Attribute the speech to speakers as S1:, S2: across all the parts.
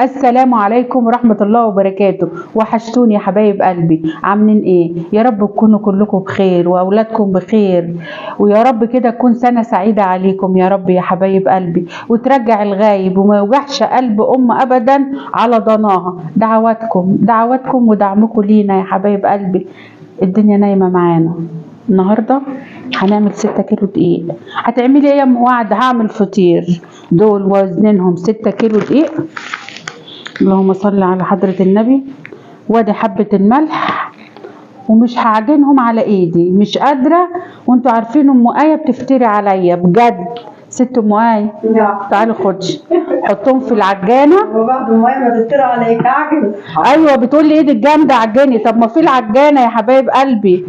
S1: السلام عليكم ورحمة الله وبركاته. وحشتوني يا حبايب قلبي، عاملين ايه؟ يا رب تكونوا كلكم بخير واولادكم بخير، ويا رب كده تكون سنة سعيدة عليكم يا رب يا حبايب قلبي، وترجع الغايب وما يوجعش قلب ابدا على ضناها. دعواتكم ودعمكم لينا يا حبايب قلبي. الدنيا نايمة معانا. النهاردة هنعمل 6 كيلو دقيق. هتعملي ايه يا ام وعد؟ هعمل فطير، دول وزنهم 6 كيلو دقيق. اللهم صل على حضرة النبي. وادي حبة الملح، ومش هعجنهم على ايدي، مش قادرة، وانتوا عارفين ام آية بتفتري عليا بجد. ست ام آية تعالي خدي حطهم في العجانة.
S2: وبعد ام آية ما تفتري عليك اعجن.
S1: ايوه بتقول لي ايدك جامدة عجني. طب ما في العجانة يا حبايب قلبي.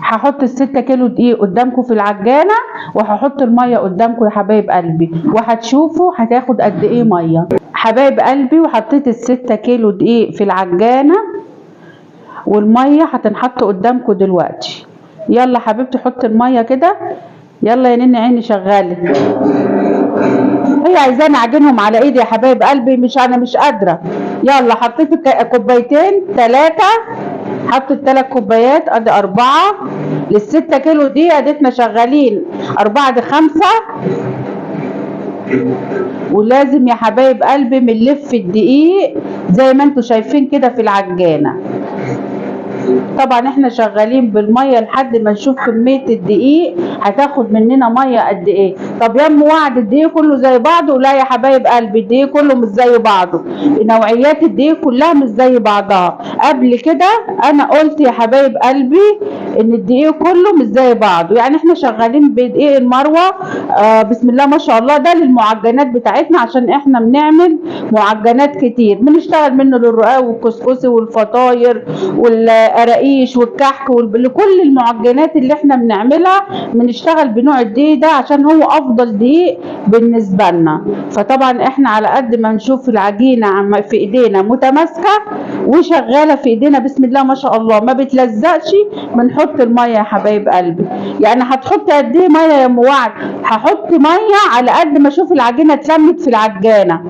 S1: هحط ال6 كيلو دقيق قدامكم في العجانة، وهحط المية قدامكم يا حبايب قلبي، وهتشوفوا هتاخد قد ايه مية حبايب قلبي. وحطيت ال6 كيلو دقيق في العجانة، والمية هتنحط قدامكم دلوقتي. يلا حبيبتي حط المية كده. يلا يا نني عيني شغالة. هي عايزاني اعجنهم على ايدي يا حبايب قلبي، انا مش قادرة. يلا حطيت كوبايتين 3، حطت 3 كوبايات، ادي 4 لل6 كيلو دي. اديتنا شغالين 4 دي 5. ولازم يا حبايب قلبي بنلف الدقيق زي ما انتوا شايفين كده في العجانة. طبعا احنا شغالين بالميه لحد ما نشوف كميه الدقيق هتاخد مننا ميه قد ايه. طب يا ام وعد الدقيق كله زي بعضه؟ لا يا حبايب قلبي، الدقيق كله مش زي بعضه، نوعيات الدقيق كلها مش زي بعضها. قبل كده انا قلت يا حبايب قلبي ان الدقيق كله مش زي بعضه. يعني احنا شغالين بدقيق المروه بسم الله ما شاء الله، ده للمعجنات بتاعتنا، عشان احنا بنعمل معجنات كتير، بنشتغل منه للرقاق والكسكسي والفطاير والقراقيش والكحك كل المعجنات اللي احنا بنعملها بنشتغل بنوع الدقيق ده عشان هو افضل دقيق بالنسبه لنا. فطبعا احنا على قد ما نشوف العجينه في ايدينا متماسكه وشغاله في ايدينا بسم الله ما شاء الله ما بتلزقش، بنحط الميه يا حبايب قلبي. يعني هتحط قد ايه ميه يا ام وعد؟ هحط ميه على قد ما اشوف العجينه اتلمت في العجانه.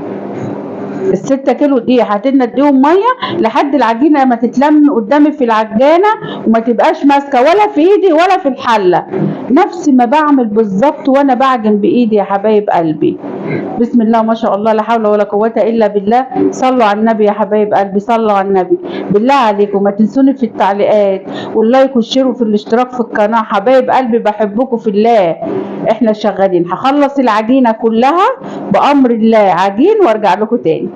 S1: ال6 كيلو دي هتدنا اديهم ميه لحد العجينه ما تتلم قدامي في العجانه وما تبقاش ماسكه ولا في ايدي ولا في الحله، نفس ما بعمل بالظبط وانا بعجن بايدي يا حبايب قلبي. بسم الله ما شاء الله، لا حول ولا قوه الا بالله. صلوا على النبي يا حبايب قلبي، صلوا على النبي. بالله عليكم ما تنسوني في التعليقات واللايك والشير في الاشتراك في القناه. حبايب قلبي بحبكم في الله. احنا شغالين، هخلص العجينه كلها بامر الله عجين وارجع لكم تاني.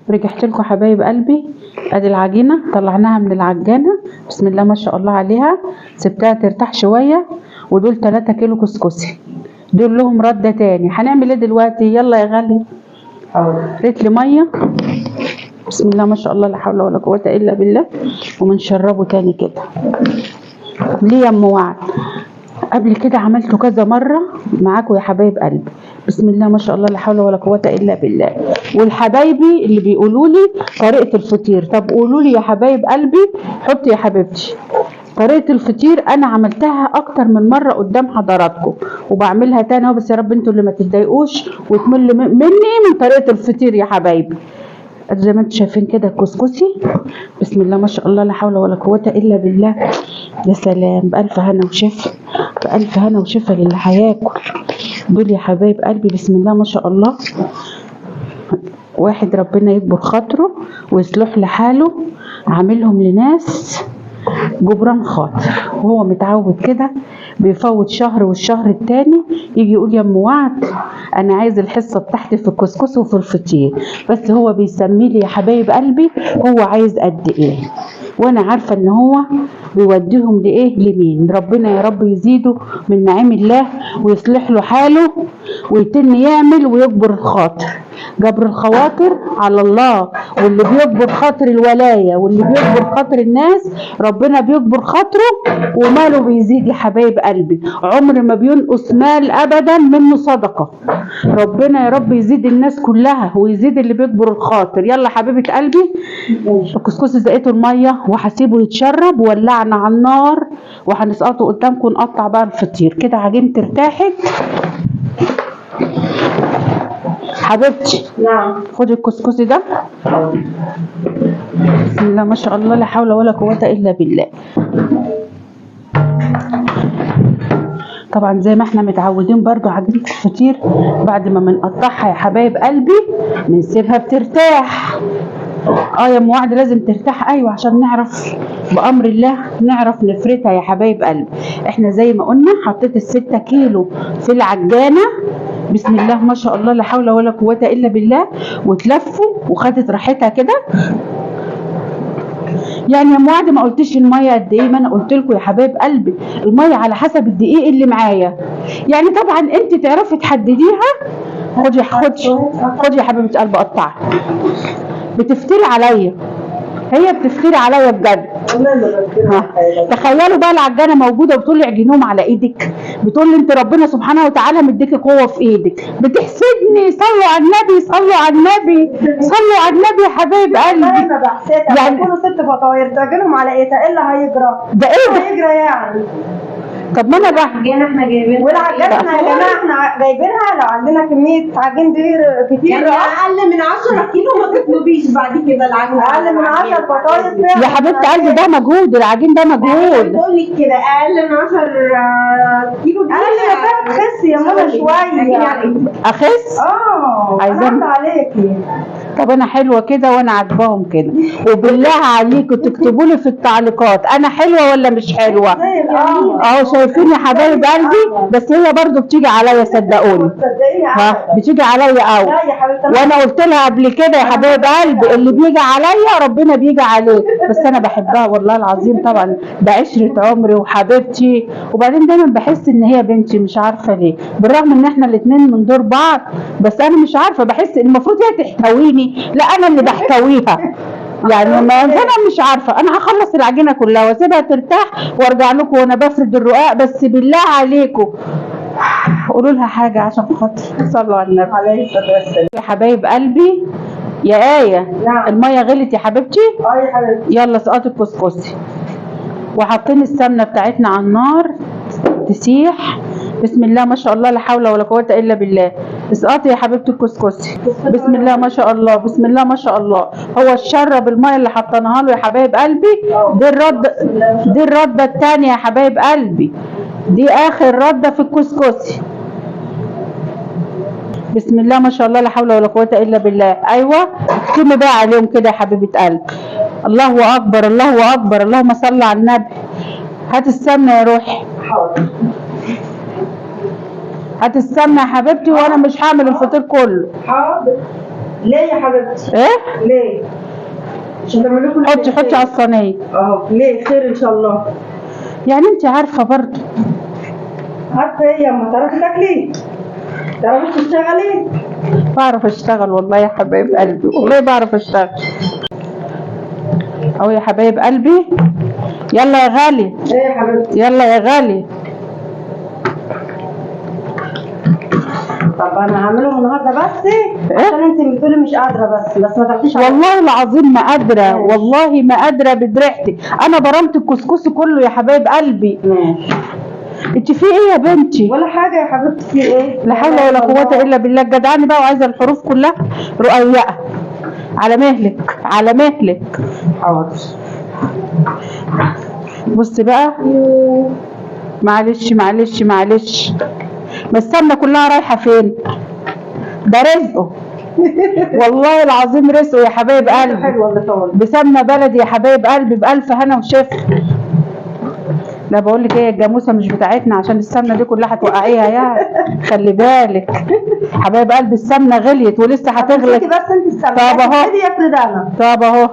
S1: رجعت لكم حبايب قلبي. ادي العجينه طلعناها من العجانه بسم الله ما شاء الله عليها، سبتها ترتاح شويه. ودول 3 كيلو كسكسي، دول لهم رده تاني. هنعمل ايه دلوقتي؟ يلا يا غالي. ريت لي ميه بسم الله ما شاء الله، لا حول ولا قوه الا بالله، ومنشربه تاني كده. ليه يا ام وعد؟ قبل كده عملته كذا مره معاكم يا حبايب قلبي بسم الله ما شاء الله، لا حول ولا قوه الا بالله. والحبايبي اللي بيقولوا لي طريقه الفطير، طب قولوا لي يا حبايب قلبي، حطي يا حبيبتي طريقه الفطير. انا عملتها اكتر من مره قدام حضراتكم وبعملها تاني اهو، بس يا رب انتوا اللي ما تتضايقوش وتملوا مني من طريقه الفطير يا حبايبي. زي ما انتم شايفين كده الكسكسي بسم الله ما شاء الله، لا حول ولا قوه الا بالله. يا سلام، بألف هنا وشفا، بألف هنا وشفا للي هياكل. دول يا حبايب قلبي بسم الله ما شاء الله، واحد ربنا يكبر خاطره ويصلح لحاله، عاملهم لناس جبران خاطر، وهو متعود كده بيفوت شهر والشهر التاني يجي يقول يا ام وعد انا عايز الحصه بتاعتي في الكسكس وفي الفطير. بس هو بيسمي لي يا حبايب قلبي هو عايز قد ايه، وانا عارفه ان هو بيوديهم لايه لمين. ربنا يا رب يزيده من نعيم الله ويصلح له حاله ويتن يعمل ويكبر الخاطر. جبر الخواطر على الله، واللي بيكبر خاطر الولايه واللي بيكبر خاطر الناس ربنا بيكبر خاطره وماله بيزيد يا حبايب قلبي. عمر ما بينقص مال ابدا منه صدقه. ربنا يا رب يزيد الناس كلها ويزيد اللي بيكبر الخاطر. يلا حبيبه قلبي الكسكسي زقيته الميه وهسيبه يتشرب، ولعنا على النار وهنسقطه قدامكم نقطع بقى الفطير كده. عجينه ارتاحت حبيبتي
S2: نعم.
S1: خدي الكسكسي ده. بسم الله ما شاء الله لا حول ولا قوة الا بالله. طبعا زي ما احنا متعودين برضو عجينة الفطير بعد ما بنقطعها يا حبايب قلبي بنسيبها بترتاح. يا ام وعد لازم ترتاح، ايوه، عشان نعرف بامر الله نعرف نفردها يا حبايب قلبي. احنا زي ما قلنا حطيت ال6 كيلو في العجانه، بسم الله ما شاء الله لا حول ولا قوه الا بالله، وتلفوا وخدت راحتها كده. يعني يا ام وعد ما قلتش الميه قد ايه، ما انا قلت لكم يا حبايب قلبي الميه على حسب الدقيق اللي معايا. يعني طبعا انت تعرفي تحدديها. خدي يا حبيبه قلبي قطعي. بتفتري عليا، هي بتفتري عليا بجد. تخيلوا بقى العجانه موجوده وبتقول لي اعجنوهم على ايدك، بتقول لي انت ربنا سبحانه وتعالى مديكي قوه في ايدك، بتحسدني. صلوا على النبي، صلوا على النبي، صلوا على النبي يا حبايب قلبي.
S2: ما بحسدها يعني كل 6 فطاير تعجنهم على ايه؟ ايه اللي هيجرى؟
S1: ده ايه ده؟
S2: هيجرى يعني.
S1: طب ما انا
S2: العجينه احنا جايبينها، والعجينه احنا يا جماعه احنا جايبينها لو عندنا كميه عجين كتير
S3: يعني اقل من 10 كيلو ما تطلبيش بعد كده العجين.
S2: اقل من 10 فطاير
S1: يا حبيبه قلبي ده مجهود، العجين ده مجهود.
S3: بقول لك كده اقل من 10 كيلو دي
S2: اقل يا بنت خسي يا ماما شويه.
S1: اخس؟
S2: عايزه عليكي.
S1: طب انا حلوه كده وانا عاجباهم كده، وبالله عليكم تكتبوا لي في التعليقات انا حلوه ولا مش حلوه. اهو شايفين يا حبايب قلبي، بس هي برضو بتيجي عليا صدقوني. بتيجي عليا قوي، وانا قلت لها قبل كده يا حبايب قلبي اللي بيجي عليا ربنا بيجي عليه. بس انا بحبها والله العظيم، طبعا ده عشره عمري وحبيبتي، وبعدين دايما بحس ان هي بنتي، مش عارفه ليه، بالرغم ان احنا الاثنين من دور بعض، بس انا مش عارفه بحس المفروض هي تحتويني، لا انا اللي بحتويها. يعني ما انا مش عارفه، انا هخلص العجينه كلها واسيبها ترتاح وارجع لكم وانا بفرد الرقاق. بس بالله عليكم قولوا لها حاجه عشان خاطر صلوا على النبي عليه الصلاه والسلام. يا حبايب قلبي يا ايه،
S2: نعم.
S1: الميه غلت يا حبيبتي.
S2: يا حبيبتي
S1: يلا اسقطي الكسكسي، وحاطين السمنه بتاعتنا على النار تسيح. بسم الله ما شاء الله لا حول ولا قوه الا بالله. اسقطي يا حبيبتي الكسكسي، بسم الله ما شاء الله، بسم الله ما شاء الله. هو الشرب الميه اللي حطيناها له يا حبايب قلبي. دي الرده الثانيه يا حبايب قلبي، دي اخر رده في الكسكسي. بسم الله ما شاء الله لا حول ولا قوه الا بالله. ايوه اكتمي بقى عليهم كده يا حبيبه قلبي. الله اكبر، الله اكبر، اللهم صل على النبي. هات السمنه يا روحي.
S2: حاضر.
S1: هات السمنه يا حبيبتي، وانا مش هعمل الفطير كله.
S2: حاضر. ليه يا حبيبتي؟
S1: ايه؟
S2: ليه؟ عشان تعملوا لكم
S1: حطي على الصينيه.
S2: ليه؟ خير ان شاء الله.
S1: يعني انت عارفه برضه.
S2: عارفه ايه؟ اما تعرفي تاكلي، تعرفي تشتغلي.
S1: بعرف اشتغل والله يا حبايب قلبي، والله بعرف اشتغل. اهو يا حبايب قلبي. يلا يا غالي.
S2: ايه يا حبيبتي؟
S1: يلا يا غالي.
S2: طب انا هعملهم النهارده بس عشان انت بتقولي مش قادره، بس ما تاخديش
S1: والله العظيم ما قادره، والله ما قادره بدريحتي. انا برمت الكسكسي كله يا حبايب قلبي.
S2: ماشي.
S1: انت في ايه يا بنتي؟
S2: ولا حاجه يا حبيبتي. في ايه؟
S1: لا حول ولا قوه الا بالله. جدعاني بقى وعايزه الحروف كلها رقيقه. على مهلك، على مهلك.
S2: حاضر.
S1: بصي بقى، معلش معلش معلش، بس السمنه كلها رايحه فين؟ ده رزقه. والله العظيم رزقه يا حبايب قلبي.
S2: حلوه اللي طول
S1: بسمنه بلدي يا حبايب قلبي، بألف هنا وشفا. لا بقول لك ايه، الجاموسه مش بتاعتنا عشان السمنه دي كلها هتوقعيها يعني، خلي بالك حبايب قلبي. السمنه غليت ولسه هتغلى.
S2: بس انت السمنه.
S1: طب اهو. طب اهو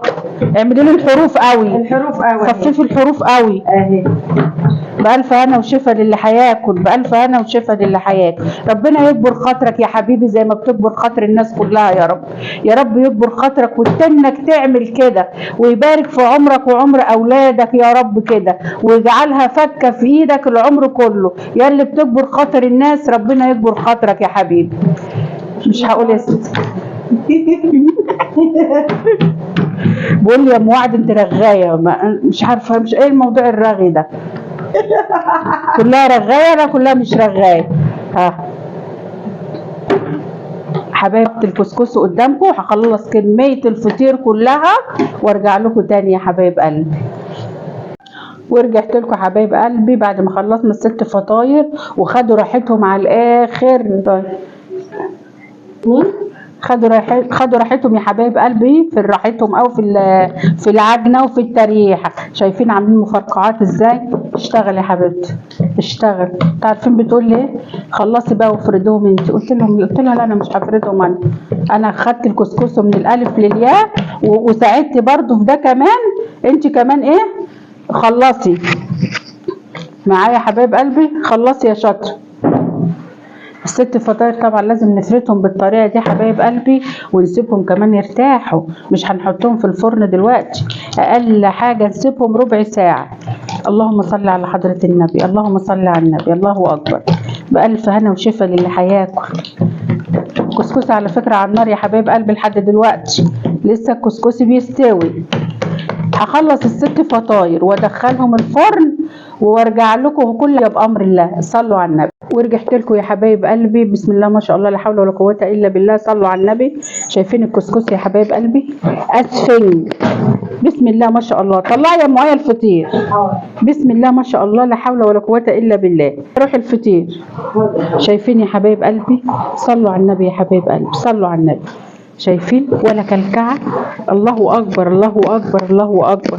S1: اعملي لي الحروف قوي.
S2: الحروف قوي.
S1: خففي الحروف قوي.
S2: اهي.
S1: بألف هنا وشفا للي هياكل، بألف هنا وشفا للي هياكل. ربنا يكبر خاطرك يا حبيبي زي ما بتكبر خاطر الناس كلها يا رب. يا رب يكبر خاطرك وتنك تعمل كده، ويبارك في عمرك وعمر اولادك يا رب كده، ويجعلها فكه في ايدك العمر كله. يا اللي بتكبر خاطر الناس ربنا يكبر خاطرك يا حبيبي. مش هقول اسم. بقول لي يا ام وعد انت رغايه، مش عارفه مش ايه الموضوع الرغي ده. كلها رغايه؟ لا كلها مش رغايه. ها حبايب الكسكس قدامكم، هخلص كميه الفطير كلها وارجع لكم تاني يا حبايب قلبي. ورجعت لكم حبايب قلبي بعد ما خلصنا ال6 فطاير وخدوا راحتهم على الاخر. خدوا راحتهم يا حبايب قلبي في راحتهم او في العجنه وفي التريحه. شايفين عاملين مفرقعات ازاي؟ اشتغل يا حبيبتي اشتغل. عارفين بتقول لي ايه؟ خلصي بقى وافردهم انت. قلت لها لا انا مش هفردهم، انا خدت الكسكس من الالف للياء وساعدتي برضو في ده كمان. انت كمان ايه؟ خلصي معايا يا حبايب قلبي، خلصي يا شاطره. ال6 فطاير طبعا لازم نفردهم بالطريقه دي حبايب قلبي ونسيبهم كمان يرتاحوا، مش هنحطهم في الفرن دلوقتي، اقل حاجه نسيبهم ربع ساعه. اللهم صل على حضره النبي، اللهم صل على النبي، الله اكبر. بألف هنا وشفا للي هياكل. كسكسي على فكره على النار يا حبايب قلبي لحد دلوقتي لسه الكسكسي بيستوي. هخلص ال6 فطاير وادخلهم الفرن وارجع لكم كل بامر الله. صلوا على النبي. ورجعت لكم يا حبايب قلبي، بسم الله ما شاء الله لا حول ولا قوه الا بالله. صلوا على النبي. شايفين الكسكس يا حبايب قلبي اسفنج؟ بسم الله ما شاء الله. طلعي يا معايا الفطير. بسم الله ما شاء الله لا حول ولا قوه الا بالله. روح الفطير. شايفين يا حبايب قلبي؟ صلوا على النبي يا حبايب قلبي، صلوا على النبي. شايفين ولا كلكعه؟ الله اكبر الله اكبر الله اكبر.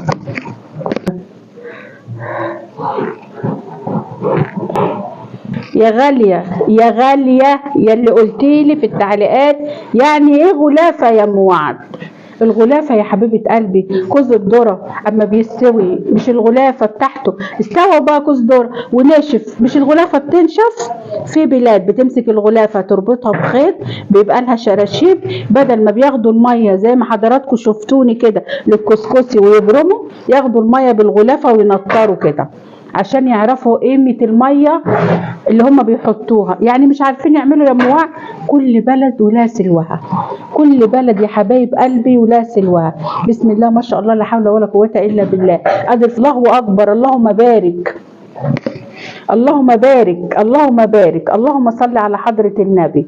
S1: يا غالية يا غالية يا اللي قلتيلي في التعليقات يعني ايه غلافة يا ام وعد؟ الغلافة يا حبيبة قلبي كوز الذرة اما بيستوي، مش الغلافة بتاعته استوى بقى كوز ذرة وناشف، مش الغلافة بتنشف. في بلاد بتمسك الغلافة تربطها بخيط بيبقى لها شراشيب، بدل ما بياخدوا المية زي ما حضراتكم شفتوني كده للكسكسي ويبرموا، ياخدوا المية بالغلافة وينطروا كده عشان يعرفوا قيمة المية اللي هم بيحطوها. يعني مش عارفين يعملوا يا موع. كل بلد ولا سلوها، كل بلد يا حبايب قلبي ولا سلوها. بسم الله ما شاء الله لا حول ولا قوة الا بالله. قدر الله اكبر. اللهم بارك اللهم بارك اللهم بارك. اللهم صل على حضرة النبي.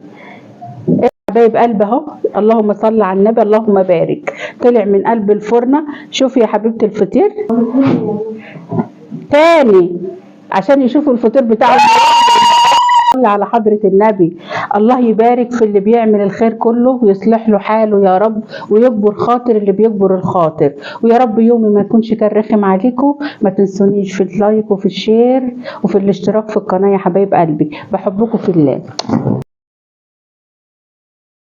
S1: حبايب قلبي اهو، اللهم صل على النبي، اللهم بارك. طلع من قلب الفرنة. شوفي يا حبيبة الفطير تاني عشان يشوفوا الفطير بتاعه. صلي على حضرة النبي. الله يبارك في اللي بيعمل الخير كله ويصلح له حاله يا رب، ويكبر خاطر اللي بيكبر الخاطر. ويا رب يومي ما يكونش كان رخم عليكم. ما تنسونيش في اللايك وفي الشير وفي الاشتراك في القناة يا حبايب قلبي. بحبكم في الله.